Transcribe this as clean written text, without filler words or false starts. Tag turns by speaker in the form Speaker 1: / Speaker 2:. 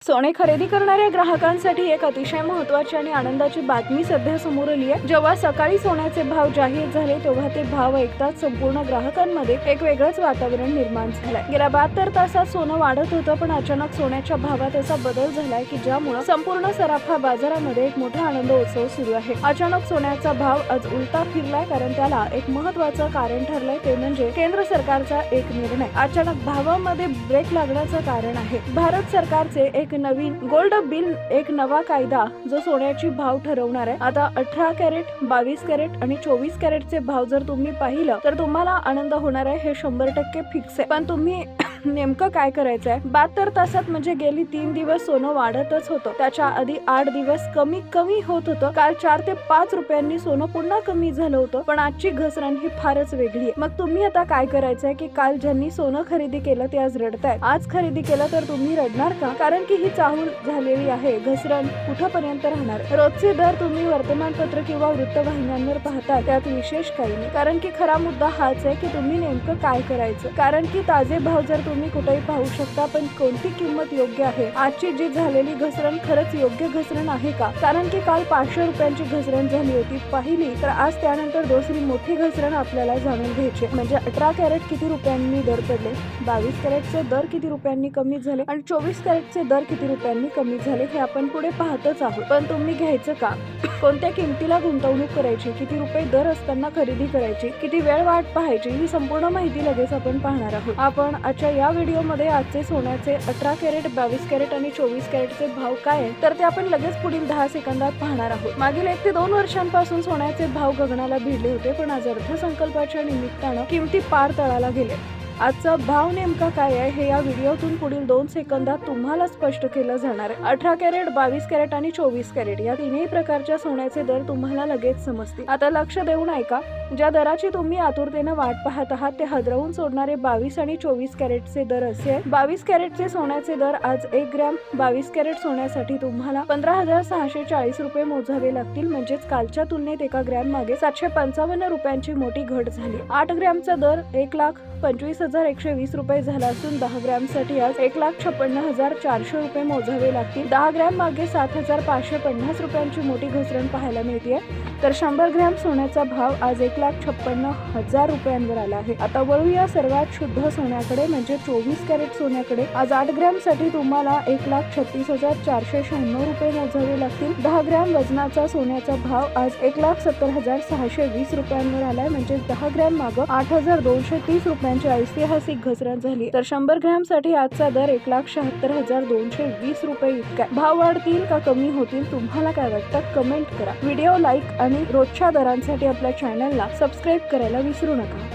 Speaker 1: सोने खरेदी करणाऱ्या ग्राहकांसाठी एक अतिशय महत्त्वाची आणि आनंदाची बातमी सध्या समोर आली आहे। जेव्हा सकाळी सोन्याचे भाव जाहीर झाले तेव्हा ते भाव ऐकताच संपूर्ण ग्राहकांमध्ये एक वेगळंच वातावरण निर्माण झालंय। गेल्या 72 तासात सोनं वाढत होतं, पण अचानक सोन्याच्या भावात असा बदल झालाय की ज्यामुळे संपूर्ण सराफा बाजारामध्ये एक मोठा आनंदोत्सव सुरू आहे। अचानक सोन्याचा भाव आज उलटा फिरलाय, कारण त्याला एक महत्त्वाचं कारण ठरलंय, ते म्हणजे केंद्र सरकारचा एक निर्णय। अचानक भावामध्ये ब्रेक लागण्याचं कारण आहे भारत सरकारचे एक नवीन गोल्ड बिल, एक नवा कायदा जो सोन्याची भाव ठरवणार आहे। आता 18 कॅरेट, 22 कॅरेट आणि 24 कॅरेटचे भाव जर तुम्ही पाहिलं तर तुम्हाला आनंद होणार आहे, हे 100% फिक्स आहे। पण तुम्ही नेमकं काय करायचंय? 72 तासात म्हणजे गेली 3 दिवस सोनं वाढतच होतं, त्याच्या आधी 8 दिवस कमी होत होतं। काल 4 ते 5 रुपयांनी सोनं पुन्हा कमी झालं होतं, पण आजची घसरण ही फारच वेगळी आहे। मग तुम्ही आता काय करायचंय की काल ज्यांनी सोनं खरेदी केलं ते आज रडतायत, आज खरेदी केलं तर तुम्ही रडणार का? कारण की ही चाहूल झालेली आहे। घसरण कुठपर्यंत राहणार? रोजचे दर तुम्ही वर्तमानपत्र किंवा वृत्तवाहिन्यांवर पाहता, त्यात विशेष काही नाही, कारण की खरा मुद्दा हाच आहे की तुम्ही नेमकं काय करायचं। कारण की ताजे भाव जर तुम्ही कुठेही पाहू शकता, पण कोणती किंमत योग्य आहे? आजची जी झालेली घसरण खरंच योग्य घसरण आहे का? कारण की काल 500 रुपयांची घसरण झाली होती पाहिली तर आज त्यानंतर दुसरी मोठी घसरण आपल्याला जाणून घ्यायची, म्हणजे 18 कॅरेट किती रुपयांनी दर पडले, 22 कॅरेटचे दर किती रुपयांनी कमी झाले आणि 24 कॅरेटचे दर किती रुपयांनी कमी झाले, हे आपण पुढे पाहतच आहोत। पण तुम्ही घ्यायचं का? कोणत्या किमतीला गुंतवणूक करायची, किती रुपये दर असताना खरेदी करायची, किती वेळ वाट पाहायची, ही संपूर्ण माहिती लगेच आपण पाहणार आहोत। आपण आजच्या या व्हिडिओमध्ये आजचे सोन्याचे 18 कॅरेट, 22 कॅरेट आणि 24 कॅरेटचे भाव काय आहेत तर ते आपण लगेच पुढील 10 सेकंदात पाहणार आहोत। मागील 1 ते 2 वर्षांपासून सोन्याचे भाव गगनाला भिडले होते, पण आज अर्थसंकल्पाच्या निमित्तानं किमती पार तळाला गेले। आजचा भाव नेमका काय आहे हे या व्हिडिओतून पुढील 2 सेकंदात तुम्हाला स्पष्ट केलं जाणार आहे। 18 कॅरेट, 22 कॅरेट आणि 24 कॅरेट या तिन्ही प्रकारच्या सोन्याचे दर तुम्हाला लगेच समजतील। आता लक्ष देऊन ऐका, ज्या दराची तुम्ही आतुरतेने वाट पाहत आहात ते हादरवून सोडणारे 22 आणि 24 कॅरेटचे दर असे आहेत। 22 कॅरेटचे सोन्याचे दर आज 1 ग्रॅम 22 कॅरेट सोन्यासाठी तुम्हाला 15,640 रुपये मोजावे लागतील, म्हणजेच कालच्या तुलनेत एका ग्रॅम मागे 755 रुपयांची मोठी घट झाली। 8 ग्रॅमचा दर 1,25,120 रुपये झाला असून 10 ग्रॅम साठी आज 1,56,400 रुपये मोजावे लागतील। 10 ग्रॅम मागे 7,550 रुपयांची मोठी घसरण पाहायला मिळते, तर 100 ग्रॅम सोन्याचा भाव आज 1,56,000 रुपयांवर आला आहे। आता वळूया सर्वात शुद्ध सोन्याकडे, म्हणजे 24 कॅरेट सोन्याकडे। आज 8 ग्रॅम साठी तुम्हाला 1,36,496 रुपये मोजावे लागतील। 10 ग्रॅम वजनाचा सोन्याचा भाव आज 1,70,620 रुपयांवर आलाय, म्हणजे 10 ग्रॅम मागे 8,230 रुपयांची ऐतिहासिक घसरण झाली। तर 100 ग्रॅम साठी आजचा दर 1,76,220 रुपये इतका। भाव वाढतील का कमी होतील, तुम्हाला काय वाटतं? कमेंट करा। व्हिडिओ लाईक आणि रोजच्या दरांसाठी आपल्या चॅनलला सबस्क्राईब करायला विसरू नका।